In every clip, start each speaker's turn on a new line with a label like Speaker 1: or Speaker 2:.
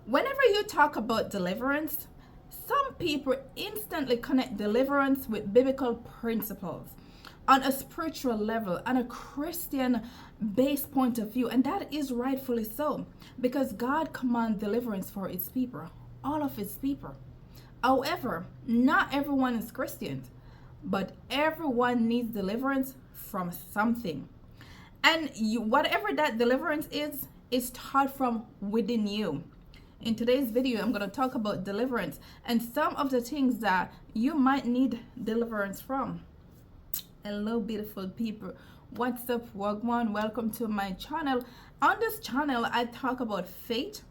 Speaker 1: Whenever you talk about deliverance, some people instantly connect deliverance with biblical principles on a spiritual level, on a Christian based point of view, and that is rightfully so, because God commands deliverance for his people, all of his people. However, not everyone is Christian, but everyone needs deliverance from something. And whatever that deliverance is taught from within you. In today's video, I'm going to talk about deliverance and some of the things that you might need deliverance from. Hello, beautiful people. What's up, Wagwan? Welcome to my channel. On this channel, I talk about faith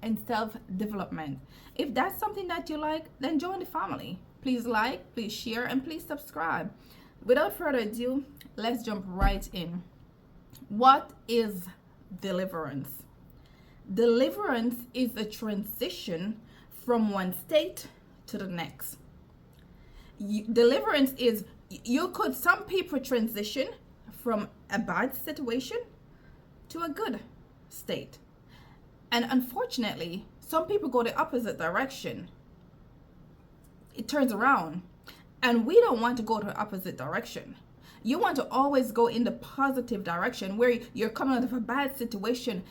Speaker 1: and self-development. If that's something that you like, then join the family. Please like, please share, and please subscribe. Without further ado, let's jump right in. What is deliverance? Deliverance is a transition from one state to the next. Deliverance is, some people transition from a bad situation to a good state. And unfortunately, some people go the opposite direction. It turns around. And we don't want to go to the opposite direction. You want to always go in the positive direction where you're coming out of a bad situation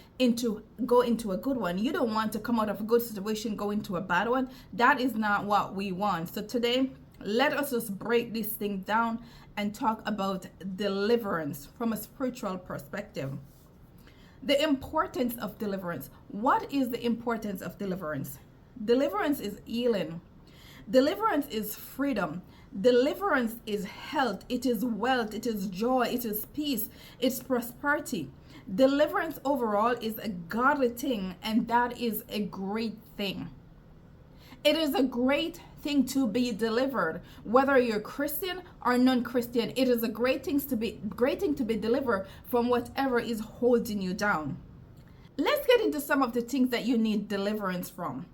Speaker 1: go into a good one. You don't want to come out of a good situation, go into a bad one. That is not what we want. So today, let us just break this thing down and talk about deliverance from a spiritual perspective. The importance of deliverance. What is the importance of deliverance? Deliverance is healing. Deliverance is freedom. Deliverance is health. It is wealth. It is joy. It is peace. It's prosperity. Deliverance overall is a godly thing, and that is a great thing. It is a great thing to be delivered, whether you're Christian or non-Christian. It is a great thing to be delivered from whatever is holding you down. Let's get into some of the things that you need deliverance from.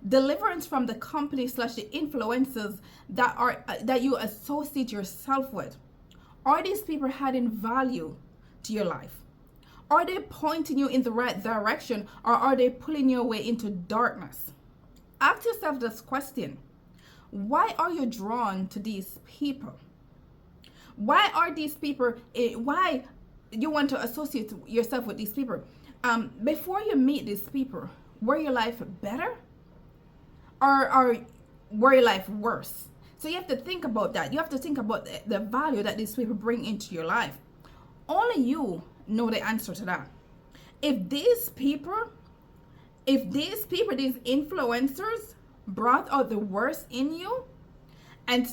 Speaker 1: Deliverance from the company / the influencers that you associate yourself with. Are these people adding value to your life? Are they pointing you in the right direction, or are they pulling you away into darkness? Ask yourself this question. Why are you drawn to these people? Why are these people, why you want to associate yourself with these people? Before you meet these people, were your life better? Or were your life worse? So you have to think about that. You have to think about the value that these people bring into your life. Only you know the answer to that. If these influencers brought out the worst in you and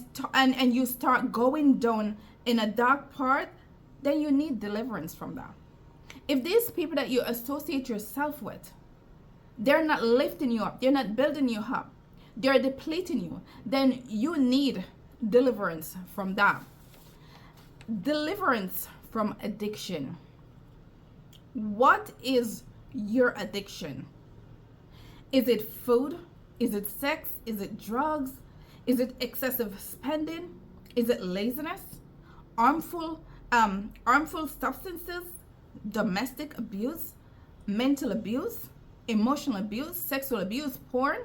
Speaker 1: you start going down in a dark part, then you need deliverance from that. If these people that you associate yourself with, they're not lifting you up, they're not building you up, they're depleting you, then you need deliverance from that. Deliverance from addiction. What is your addiction? Is it food? Is it sex? Is it drugs? Is it excessive spending? Is it laziness? Harmful substances? Domestic abuse? Mental abuse? Emotional abuse? Sexual abuse? Porn?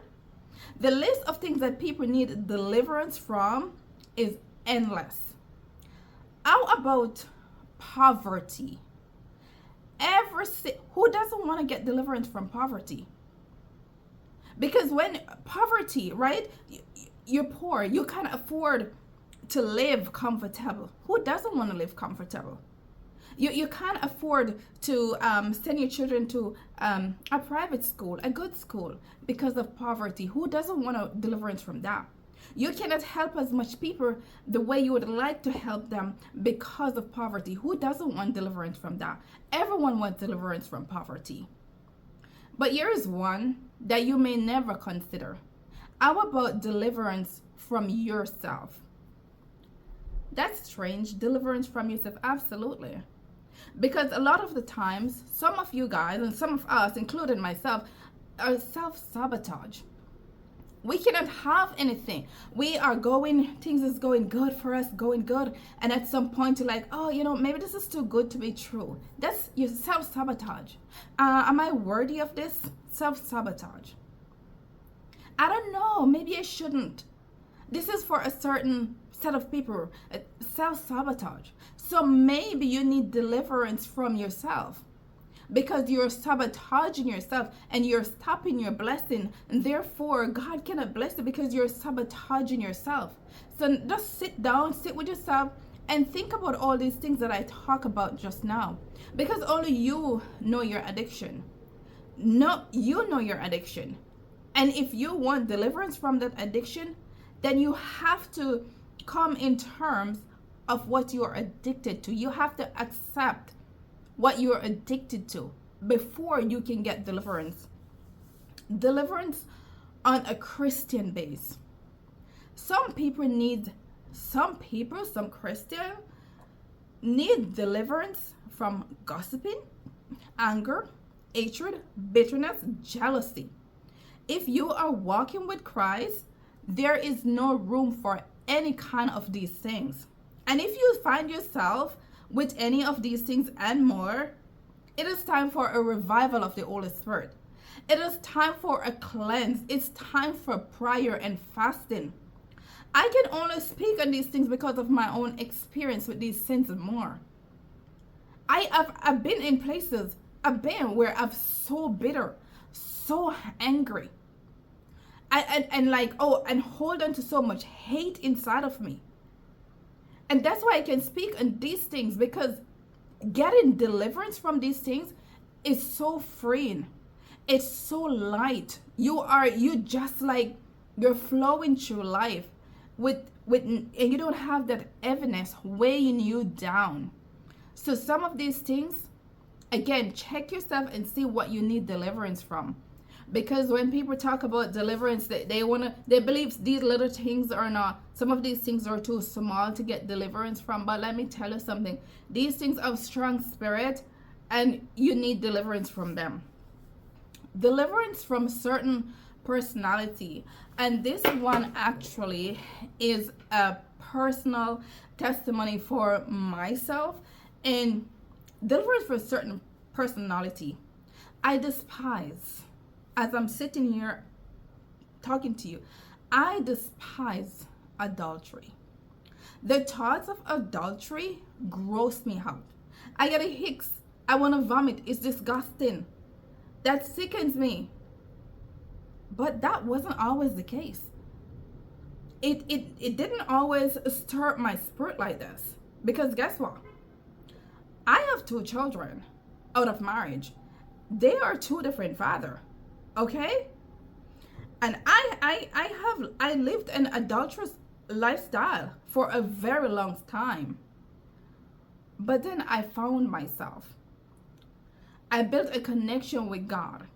Speaker 1: The list of things that people need deliverance from is endless. How about poverty? Who doesn't want to get deliverance from poverty? Because when poverty, right, you're poor, you can't afford to live comfortable. Who doesn't want to live comfortable? You can't afford to send your children to a private school, a good school, because of poverty. Who doesn't want a deliverance from that? You cannot help as much people the way you would like to help them because of poverty. Who doesn't want deliverance from that? Everyone wants deliverance from poverty. But here is one that you may never consider. How about deliverance from yourself? That's strange. Deliverance from yourself, absolutely. Because a lot of the times, some of you guys and some of us, including myself, are self-sabotage. We cannot have anything. Things is going good for us, going good. And at some point you're like, oh, maybe this is too good to be true. That's your self-sabotage. Am I worthy of this? self-sabotage. I don't know, maybe I shouldn't. This is for a certain set of people, self-sabotage. So maybe you need deliverance from yourself because you're sabotaging yourself and you're stopping your blessing, and therefore God cannot bless you because you're sabotaging yourself. So just sit down, sit with yourself, and think about all these things that I talk about just now, because only you know your addiction. No, you know your addiction. And if you want deliverance from that addiction, then you have to come in terms of what you're addicted to. You have to accept what you're addicted to before you can get deliverance. Deliverance on a Christian base. Some Christians need deliverance from gossiping, anger, hatred, bitterness, jealousy. If you are walking with Christ, there is no room for any kind of these things. And if you find yourself with any of these things and more, it is time for a revival of the Holy Spirit. It is time for a cleanse. It's time for prayer and fasting. I can only speak on these things because of my own experience with these sins and more. I've been in places, where I'm so bitter, so angry, and hold on to so much hate inside of me. And that's why I can speak on these things, because getting deliverance from these things is so freeing. It's so light. You just like, you're flowing through life and you don't have that heaviness weighing you down. So some of these things, again, check yourself and see what you need deliverance from. Because when people talk about deliverance, they believe these little things are not, some of these things are too small to get deliverance from. But let me tell you something, these things have strong spirit and you need deliverance from them. Deliverance from certain personality. And this one actually is a personal testimony for myself. And deliverance for certain personality. I despise, as I'm sitting here talking to you, I despise adultery. The thoughts of adultery gross me out. I get a hicks. I want to vomit. It's disgusting. That sickens me. But that wasn't always the case. It didn't always stir my spirit like this. Because guess what? I have 2 children out of marriage. They are 2 different fathers. Okay? And I lived an adulterous lifestyle for a very long time. But then I found myself. I built a connection with God.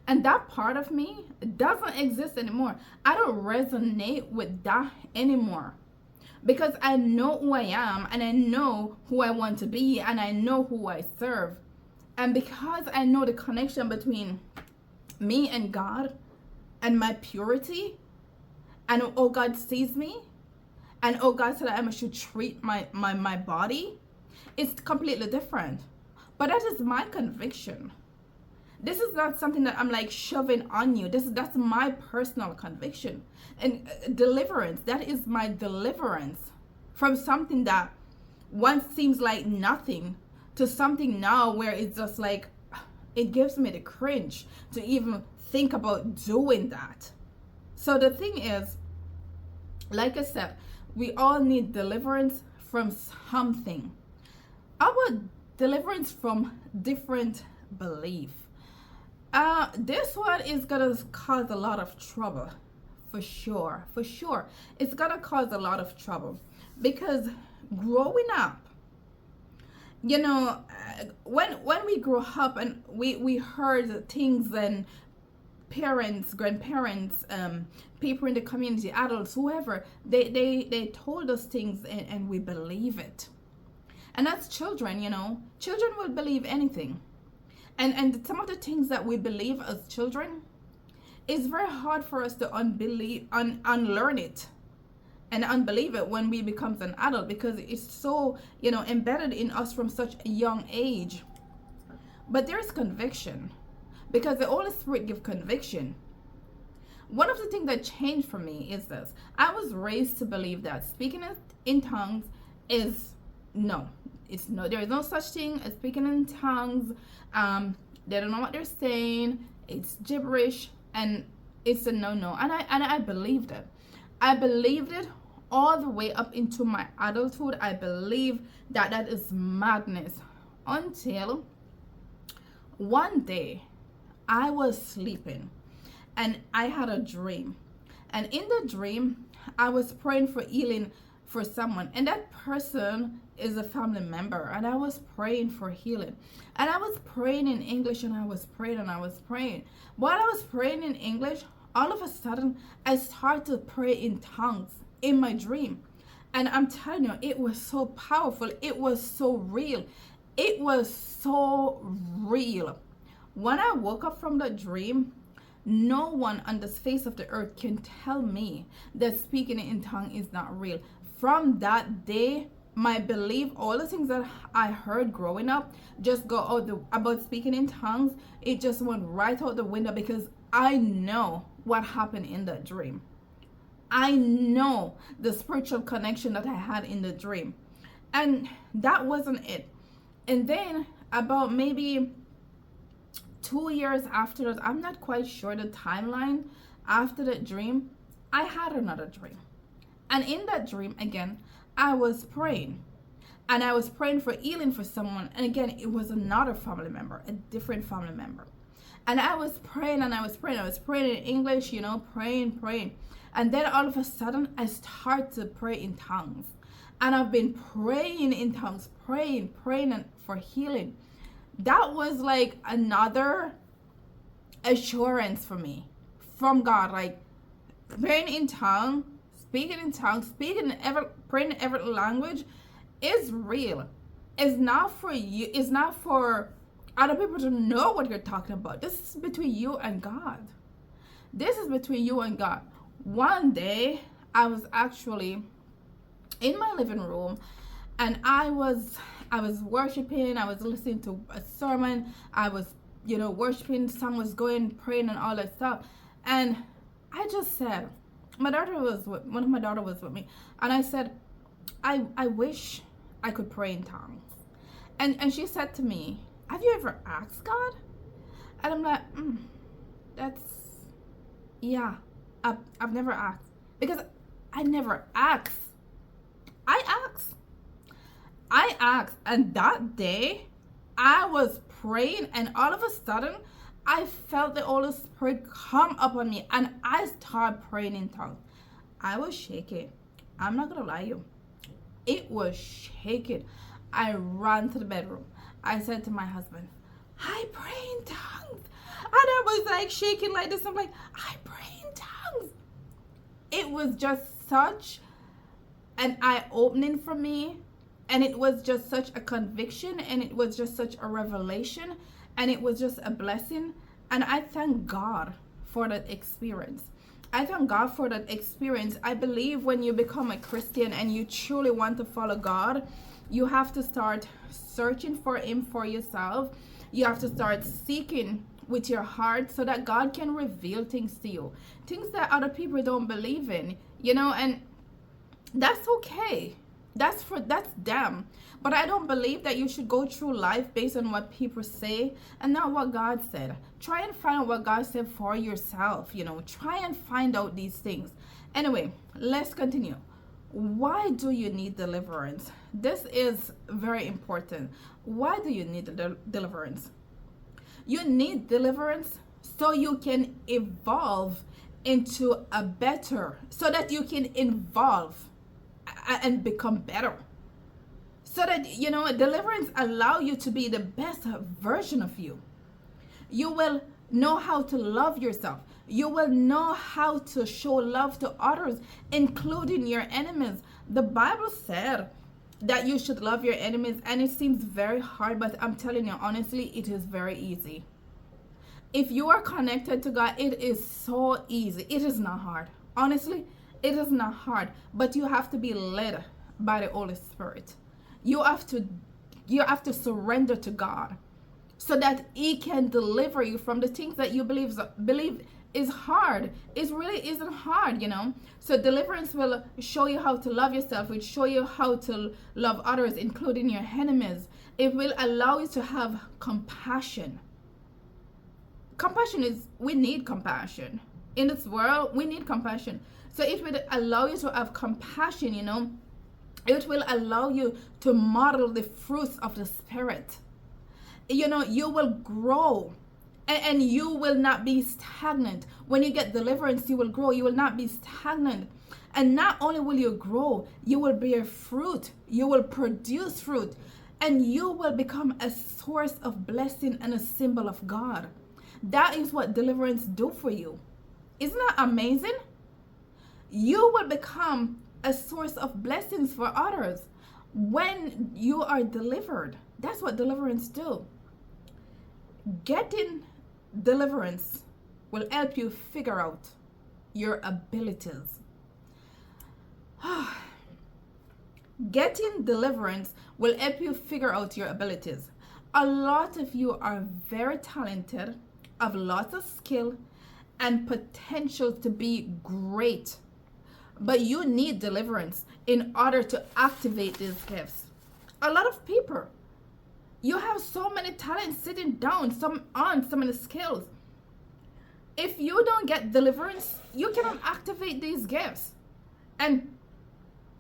Speaker 1: And that part of me doesn't exist anymore. I don't resonate with that anymore. Because I know who I am, and I know who I want to be, and I know who I serve. And because I know the connection between me and God and my purity, and oh, God sees me, and oh, God said I should treat my body, it's completely different. But that is my conviction. This is not something that I'm like shoving on you. That's my personal conviction. And deliverance, that is my deliverance from something that once seems like nothing to something now where it's just like, it gives me the cringe to even think about doing that. So the thing is, like I said, we all need deliverance from something. How about deliverance from different belief? This one is gonna cause a lot of trouble, for sure. It's gonna cause a lot of trouble because growing up, you know, when we grew up and we heard things, and parents, grandparents, people in the community, adults, whoever, they told us things and we believe it. And as children, you know, children will believe anything. And some of the things that we believe as children, it's very hard for us to unlearn it and unbelieve it when we become an adult, because it's so, you know, embedded in us from such a young age. But there's conviction, because the Holy Spirit gives conviction. One of the things that changed for me is this. I was raised to believe that speaking in tongues is no. It's no. There is no such thing as speaking in tongues. They don't know what they're saying. It's gibberish, and it's a no. And I believed it. I believed it all the way up into my adulthood. I believe that is madness, until one day I was sleeping and I had a dream. And in the dream, I was praying for healing for someone. And that person is a family member. And I was praying for healing. And I was praying in English, and I was praying and I was praying. While I was praying in English, all of a sudden, I started to pray in tongues in my dream. And I'm telling you, it was so powerful. It was so real. It was so real. When I woke up from the dream, no one on the face of the earth can tell me that speaking in tongue is not real. From that day, my belief, all the things that I heard growing up, just go out about speaking in tongues, it just went right out the window, because I know what happened in that dream. I know the spiritual connection that I had in the dream. And that wasn't it. And then about maybe 2 years after that, I'm not quite sure the timeline, after that dream, I had another dream. And in that dream, again, I was praying. And I was praying for healing for someone. And again, it was another family member, a different family member. And I was praying and I was praying. I was praying in English, praying. And then all of a sudden, I started to pray in tongues. And I've been praying in tongues, praying for healing. That was like another assurance for me from God. Like praying in tongues, speaking in tongues, praying in every language is real. It's not for you. It's not for other people to know what you're talking about. This is between you and God. This is between you and God. One day, I was actually in my living room, and I was worshiping. I was listening to a sermon. I was, worshiping. The song was going, praying, and all that stuff. And I just said, one of my daughter was with me, and I said, I wish I could pray in tongues. And she said to me, have you ever asked God? And I'm like, I've never asked, because I never asked. I asked, and that day I was praying, and all of a sudden I felt the Holy Spirit come upon me, and I started praying in tongues. I was shaking. I'm not gonna lie to you. It was shaking. I ran to the bedroom. I said to my husband, I pray in tongues. And I was like shaking like this. I'm like, I pray in tongues. It was just such an eye-opening for me. And it was just such a conviction. And it was just such a revelation. And it was just a blessing. And I thank God for that experience. I thank God for that experience. I believe when you become a Christian and you truly want to follow God, you have to start searching for Him for yourself. You have to start seeking with your heart so that God can reveal things to you. Things that other people don't believe in, and that's okay. That's them. But I don't believe that you should go through life based on what people say and not what God said. Try and find out what God said for yourself, Try and find out these things. Anyway, let's continue. Why do you need deliverance? This is very important. Why do you need deliverance? You need deliverance so you can evolve into a better, so that you can evolve and become better. So that, deliverance allow you to be the best version of you. You will know how to love yourself. You will know how to show love to others, including your enemies. The Bible said that you should love your enemies, and it seems very hard, but I'm telling you, honestly, it is very easy. If you are connected to God, it is so easy. It is not hard. Honestly, it is not hard, but you have to be led by the Holy Spirit. You have to surrender to God. so that he can deliver you from the things that you believe is hard. It really isn't hard, you know. So deliverance will show you how to love yourself. It will show you how to love others, including your enemies. It will allow you to have compassion. Compassion is, we need compassion. In this world, we need compassion. So it will allow you to have compassion, you know. It will allow you to model the fruits of the Spirit. You know, you will grow, and you will not be stagnant. When you get deliverance, you will grow. You will not be stagnant. And not only will you grow, you will bear fruit. You will produce fruit. And you will become a source of blessing and a symbol of God. That is what deliverance do for you. Isn't that amazing? You will become a source of blessings for others when you are delivered. That's what deliverance do. Getting deliverance will help you figure out your abilities. Getting deliverance will help you figure out your abilities. A lot of you are very talented, have lots of skill and potential to be great, but you need deliverance in order to activate these gifts. A lot of people, you have so many talents sitting down, some many skills. If you don't get deliverance, you cannot activate these gifts. And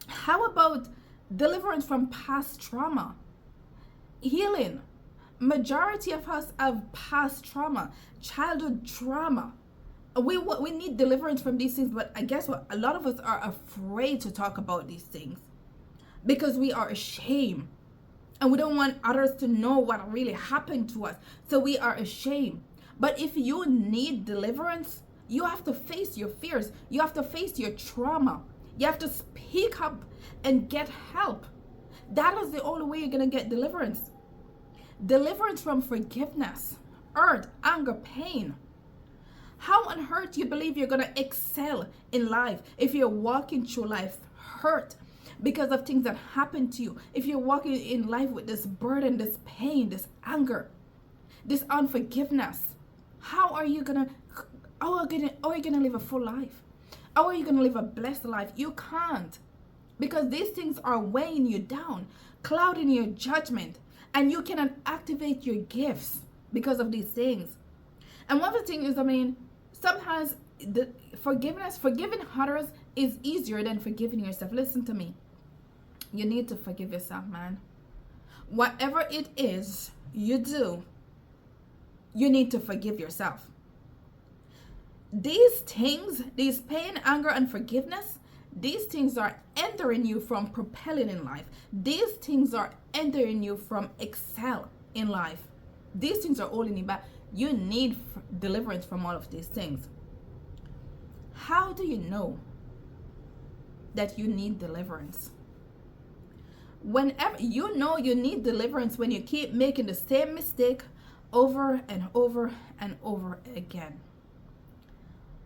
Speaker 1: how about deliverance from past trauma? Healing. Majority of us have past trauma, childhood trauma. We need deliverance from these things, but I guess what? A lot of us are afraid to talk about these things because we are ashamed. And we don't want others to know what really happened to us. So we are ashamed. But if you need deliverance, you have to face your fears. You have to face your trauma. You have to speak up and get help. That is the only way you're going to get deliverance. Deliverance from forgiveness, hurt, anger, pain. How on earth do you believe you're going to excel in life if you're walking through life hurt because of things that happened to you? If you're walking in life with this burden, this pain, this anger, this unforgiveness, how are you gonna live a full life? How are you gonna live a blessed life? You can't, because these things are weighing you down, clouding your judgment, and you cannot activate your gifts because of these things. And one of the things is, sometimes forgiving others is easier than forgiving yourself. Listen to me. You need to forgive yourself, man. Whatever it is you do, you need to forgive yourself. These things, these pain, anger, and forgiveness, these things are entering you from propelling in life. These things are entering you from excel in life. These things are holding you back. You need deliverance from all of these things. How do you know that you need deliverance? Whenever you know you need deliverance, when you keep making the same mistake over and over and over again.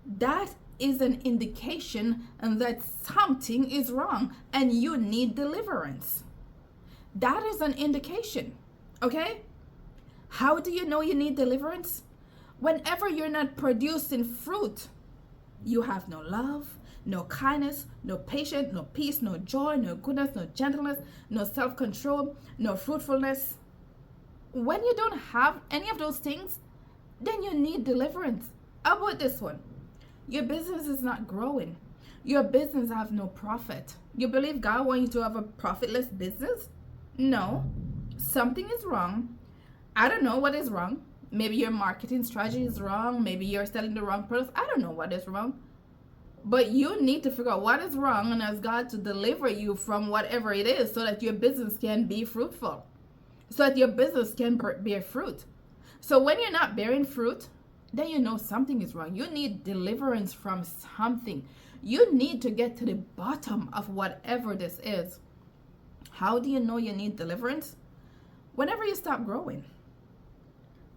Speaker 1: That is an indication that something is wrong and you need deliverance. That is an indication, okay? How do you know you need deliverance? Whenever you're not producing fruit, you have no love, no kindness, no patience, no peace, no joy, no goodness, no gentleness, no self-control, no fruitfulness. When you don't have any of those things, then you need deliverance. How about this one? Your business is not growing. Your business have no profit. You believe God wants you to have a profitless business? No. Something is wrong. I don't know what is wrong. Maybe your marketing strategy is wrong. Maybe you're selling the wrong products. I don't know what is wrong. But you need to figure out what is wrong and ask God to deliver you from whatever it is so that your business can be fruitful. So that your business can bear fruit. So when you're not bearing fruit, then you know something is wrong. You need deliverance from something. You need to get to the bottom of whatever this is. How do you know you need deliverance? Whenever you stop growing.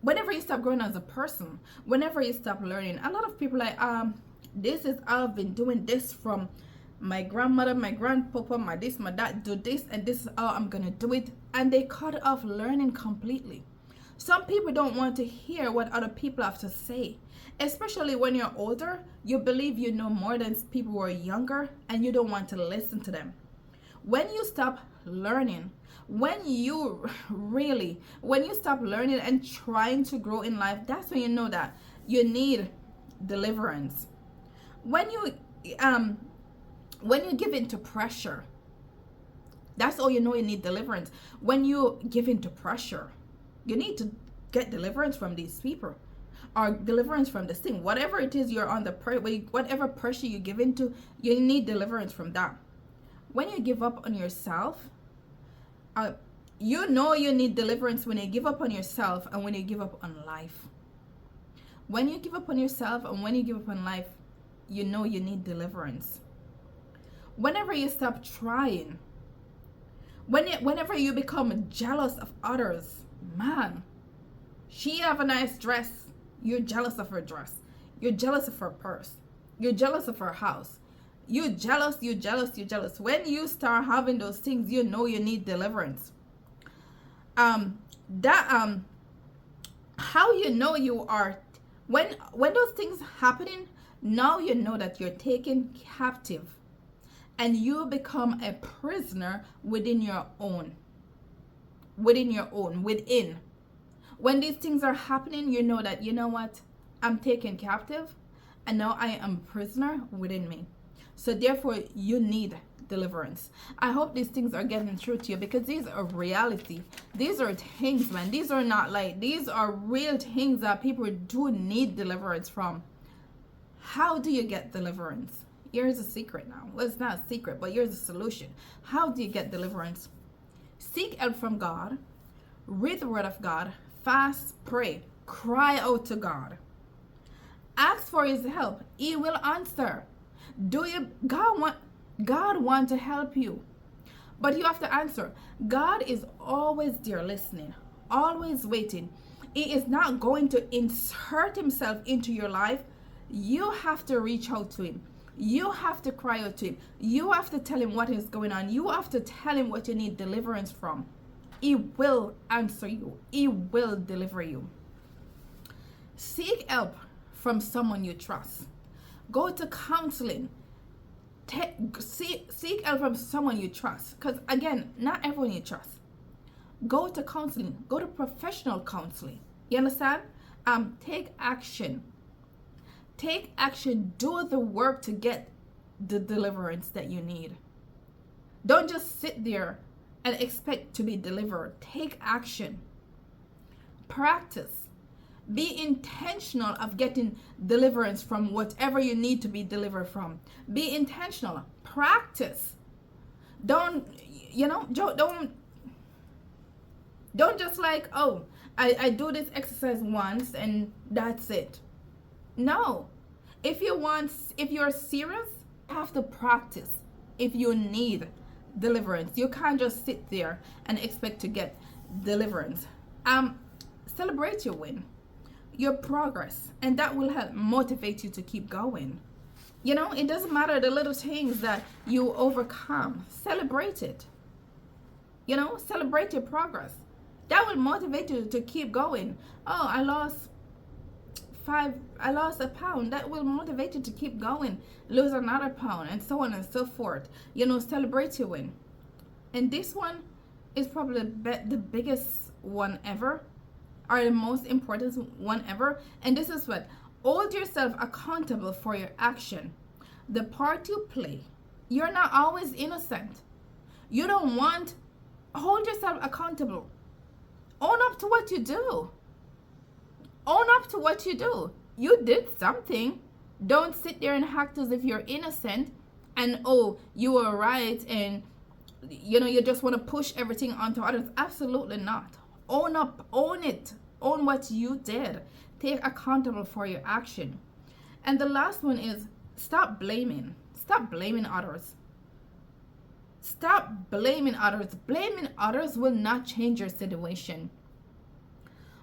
Speaker 1: Whenever you stop growing as a person. Whenever you stop learning. A lot of people I've been doing this from my grandmother, my grandpapa, my dad, do this, and this is how I'm gonna do it. And they cut off learning completely. Some people don't want to hear what other people have to say. Especially when you're older, you believe you know more than people who are younger, and you don't want to listen to them. When you stop learning, when you stop learning and trying to grow in life, that's when you know that you need deliverance. When you give in to pressure, that's all you know you need deliverance. When you give in to pressure, you need to get deliverance from these people, or deliverance from this thing. Whatever it is you're on whatever pressure you give into, you need deliverance from that. When you give up on yourself, you know you need deliverance when you give up on yourself and when you give up on life. When you give up on yourself and when you give up on life, you know you need deliverance. Whenever you stop trying, whenever you become jealous of others, man, she have a nice dress, you're jealous of her dress. You're jealous of her purse. You're jealous of her house. You're jealous. When you start having those things, you know you need deliverance. How you know you are, when those things happening, now you know that you're taken captive and you become a prisoner within. When these things are happening, you know that, you know what, I'm taken captive and now I am a prisoner within me. So therefore, you need deliverance. I hope these things are getting through to you, because these are reality. These are things, man. These are not like, these are real things that people do need deliverance from. How do you get deliverance? Here's a secret now. Well, it's not a secret, but here's a solution. How do you get deliverance? Seek help from God. Read the word of God. Fast, pray, cry out to God. Ask for his help. He will answer. God want to help you, but you have to answer. God is always there listening, always waiting. He is not going to insert himself into your life. You have to reach out to him. You have to cry out to him. You have to tell him what is going on. You have to tell him what you need deliverance from. He will answer you. He will deliver you. Seek help from someone you trust. Go to counseling. Seek help from someone you trust. Because again, not everyone you trust. Go to counseling. Go to professional counseling. You understand? Take action. Take action. Do the work to get the deliverance that you need. Don't just sit there and expect to be delivered. Take action. Practice. Be intentional of getting deliverance from whatever you need to be delivered from. Be intentional. Practice. Don't just like, oh, I do this exercise once and that's it. No. If you're serious, you have to practice. If you need deliverance, you can't just sit there and expect to get deliverance. Celebrate your win, your progress, and that will help motivate you to keep going. It doesn't matter the little things that you overcome. Celebrate it. Celebrate your progress. That will motivate you to keep going. Oh, I lost a pound. That will motivate you to keep going. Lose another pound, and so on and so forth. Celebrate your win. And this one is probably the biggest one ever, or the most important one ever. And this is what: hold yourself accountable for your action. The part you play. You're not always innocent. Hold yourself accountable. Own up to what you do. Own up to what you do. You did something. Don't sit there and act as if you're innocent and, oh, you were right and, you just want to push everything onto others. Absolutely not. Own up. Own it. Own what you did. Take accountable for your action. And the last one is stop blaming. Stop blaming others. Stop blaming others. Blaming others will not change your situation.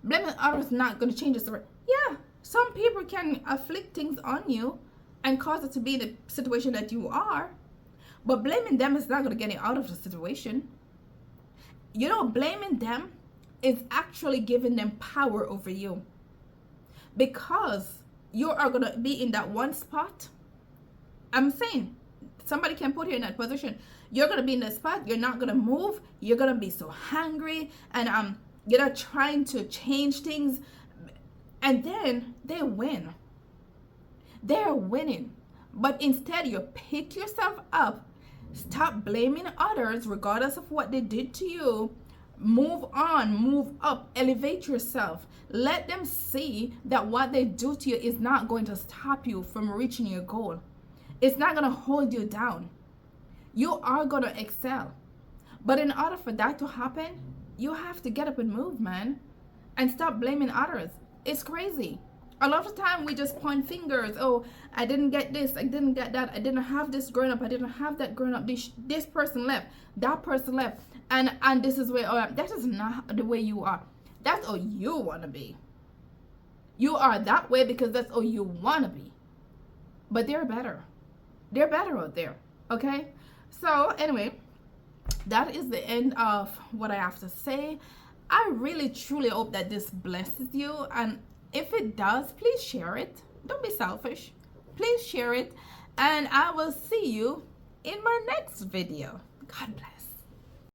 Speaker 1: Blaming others is not going to change the story. Yeah, some people can afflict things on you and cause it to be the situation that you are. But blaming them is not going to get you out of the situation. Blaming them is actually giving them power over you, because you are going to be in that one spot. I'm saying somebody can put you in that position. You're going to be in that spot. You're not going to move. You're going to be so hungry, and you're not trying to change things. And then they win. They're winning. But instead, you pick yourself up. Stop blaming others regardless of what they did to you. Move on, move up, elevate yourself. Let them see that what they do to you is not going to stop you from reaching your goal. It's not going to hold you down. You are going to excel. But in order for that to happen, you have to get up and move, man. And stop blaming others. It's crazy. A lot of the time we just point fingers. Oh, I didn't get this, I didn't get that, I didn't have this growing up, I didn't have that growing up, this person left, that person left, and this is where, that is not the way you are. That's all you want to be. You are that way because that's all you want to be. But they're better. They're better out there, okay? So anyway, that is the end of what I have to say. I really truly hope that this blesses you, and if it does, please share it. Don't be selfish. Please share it, and I will see you in my next video. God bless.